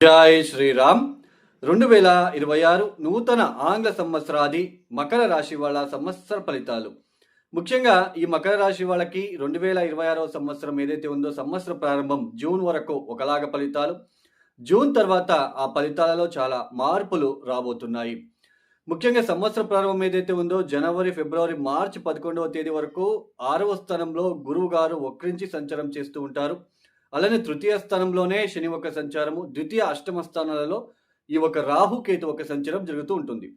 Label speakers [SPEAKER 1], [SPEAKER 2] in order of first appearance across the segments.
[SPEAKER 1] జై శ్రీరామ్. 2026 నూతన ఆంగ్ల సంవత్సరాది మకర రాశి వాళ్ళ సంవత్సర ఫలితాలు. ముఖ్యంగా ఈ మకర రాశి వాళ్ళకి 2026 సంవత్సరం ఏదైతే ఉందో సంవత్సర ప్రారంభం జూన్ వరకు ఒకలాగా ఫలితాలు, జూన్ తర్వాత ఆ ఫలితాలలో చాలా మార్పులు రాబోతున్నాయి. ముఖ్యంగా సంవత్సర ప్రారంభం ఏదైతే ఉందో జనవరి, ఫిబ్రవరి, మార్చి 11వ తేదీ వరకు 6వ స్థానంలో గురువు గారు వక్రించి సంచారం చేస్తూ ఉంటారు. అలానే తృతీయ స్థానంలోనే శని ఒక సంచారము, ద్వితీయ అష్టమ స్థానాలలో ఈ ఒక రాహుకేతు ఒక సంచారం జరుగుతూ ఉంటుంది.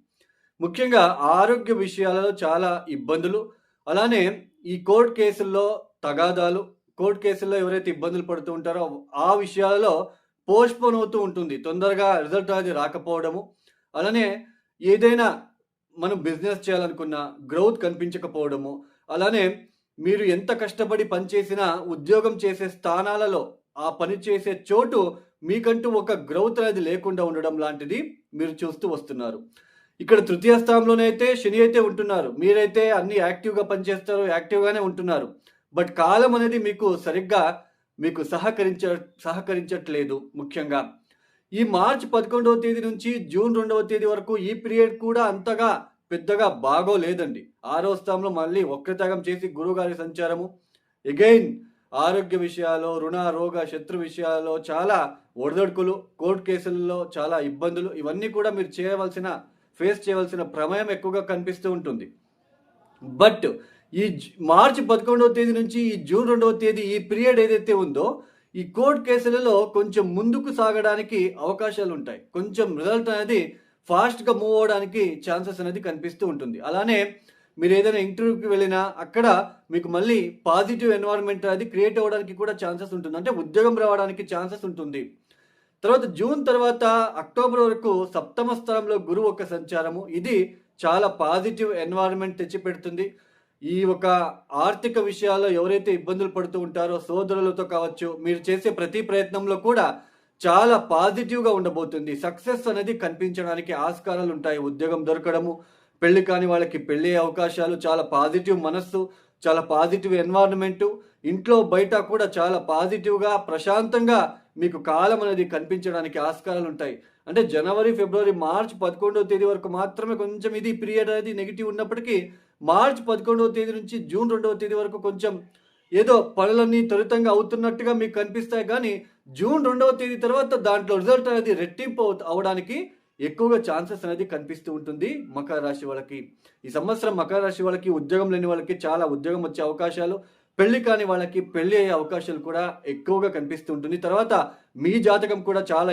[SPEAKER 1] ముఖ్యంగా ఆరోగ్య విషయాలలో చాలా ఇబ్బందులు, అలానే ఈ కోర్టు కేసుల్లో తగాదాలు, కోర్టు కేసుల్లో ఎవరైతే ఇబ్బందులు పడుతూ ఉంటారో ఆ విషయాలలో పోస్ట్‌పోన్ అవుతూ ఉంటుంది. తొందరగా రిజల్ట్ అనేది రాకపోవడము, అలానే ఏదైనా మనం బిజినెస్ చేయాలనుకున్న గ్రోత్ కనిపించకపోవడము, అలానే మీరు ఎంత కష్టపడి పని చేసినా ఉద్యోగం చేసే స్థానాలలో ఆ పని చేసే చోటు మీకంటూ ఒక గ్రోత్ అనేది లేకుండా ఉండడం లాంటిది మీరు చూస్తూ వస్తున్నారు. ఇక్కడ తృతీయ స్థానంలోనే అయితే శని అయితే ఉంటున్నారు. మీరైతే అన్ని యాక్టివ్‌గా పనిచేస్తారు, యాక్టివ్‌గానే ఉంటున్నారు. బట్ కాలం అనేది మీకు సరిగ్గా మీకు సహకరించట్లేదు ముఖ్యంగా. ఈ మార్చి 11వ తేదీ నుంచి జూన్ 2వ తేదీ వరకు ఈ పీరియడ్ కూడా అంతగా పెద్దగా బాగోలేదండి. 6వ స్థానంలో మళ్ళీ వక్రత్యాగం చేసి గురువుగారి సంచారము. ఎగైన్ ఆరోగ్య విషయాల్లో, రుణ, రోగ, శత్రు విషయాల్లో చాలా ఒడిదుడుకులు, కోర్టు కేసుల్లో చాలా ఇబ్బందులు, ఇవన్నీ కూడా మీరు ఫేస్ చేయవలసిన ప్రమేయం ఎక్కువగా కనిపిస్తూ ఉంటుంది. బట్ ఈ మార్చి 11వ తేదీ నుంచి ఈ జూన్ 2వ తేదీ ఈ పీరియడ్ ఏదైతే ఉందో ఈ కోర్టు కేసులలో కొంచెం ముందుకు సాగడానికి అవకాశాలుంటాయి. కొంచెం రిజల్ట్ అనేది ఫాస్ట్‌గా మూవ్ అవ్వడానికి ఛాన్సెస్ అనేది కనిపిస్తూ ఉంటుంది. అలానే మీరు ఏదైనా ఇంటర్వ్యూకి వెళ్ళినా అక్కడ మీకు మళ్ళీ పాజిటివ్ ఎన్వైర్న్‌మెంట్ అది క్రియేట్ అవ్వడానికి కూడా ఛాన్సెస్ ఉంటుంది. అంటే ఉద్యోగం రావడానికి ఛాన్సెస్ ఉంటుంది. తర్వాత జూన్ తర్వాత అక్టోబర్ వరకు సప్తమ స్థానంలో గురువు ఒక సంచారము. ఇది చాలా పాజిటివ్ ఎన్వైర్న్‌మెంట్ తెచ్చిపెడుతుంది. ఈ ఒక ఆర్థిక విషయాల్లో ఎవరైతే ఇబ్బందులు పడుతూ ఉంటారో సోదరులతో కావచ్చు, మీరు చేసే ప్రతి ప్రయత్నంలో కూడా చాలా పాజిటివ్‌గా ఉండబోతుంది. సక్సెస్ అనేది కనిపించడానికి ఆస్కారాలు ఉంటాయి. ఉద్యోగం దొరకడము, పెళ్లి కాని వాళ్ళకి పెళ్లి అవకాశాలు, చాలా పాజిటివ్ మనస్సు, చాలా పాజిటివ్ ఎన్వైర్న్‌మెంటు, ఇంట్లో బయట కూడా చాలా పాజిటివ్‌గా ప్రశాంతంగా మీకు కాలం అనేది కనిపించడానికి ఆస్కారాలు ఉంటాయి. అంటే జనవరి, ఫిబ్రవరి, మార్చ్ 11వ తేదీ వరకు మాత్రమే కొంచెం ఇది పీరియడ్ అనేది నెగెటివ్ ఉన్నప్పటికీ మార్చి 11వ తేదీ నుంచి జూన్ 2వ తేదీ వరకు కొంచెం ఏదో పనులన్నీ త్వరితంగా అవుతున్నట్టుగా మీకు కనిపిస్తాయి. కానీ జూన్ 2వ తేదీ తర్వాత దాంట్లో రిజల్ట్ అనేది రెట్టింపు అవ్వడానికి ఎక్కువగా ఛాన్సెస్ అనేది కనిపిస్తూ ఉంటుంది మకర రాశి వాళ్ళకి. ఈ సంవత్సరం మకర రాశి వాళ్ళకి ఉద్యోగం లేని వాళ్ళకి చాలా ఉద్యోగం వచ్చే అవకాశాలు, పెళ్లి కాని వాళ్ళకి పెళ్లి అయ్యే అవకాశాలు కూడా ఎక్కువగా కనిపిస్తూ ఉంటుంది. తర్వాత మీ జాతకం కూడా చాలా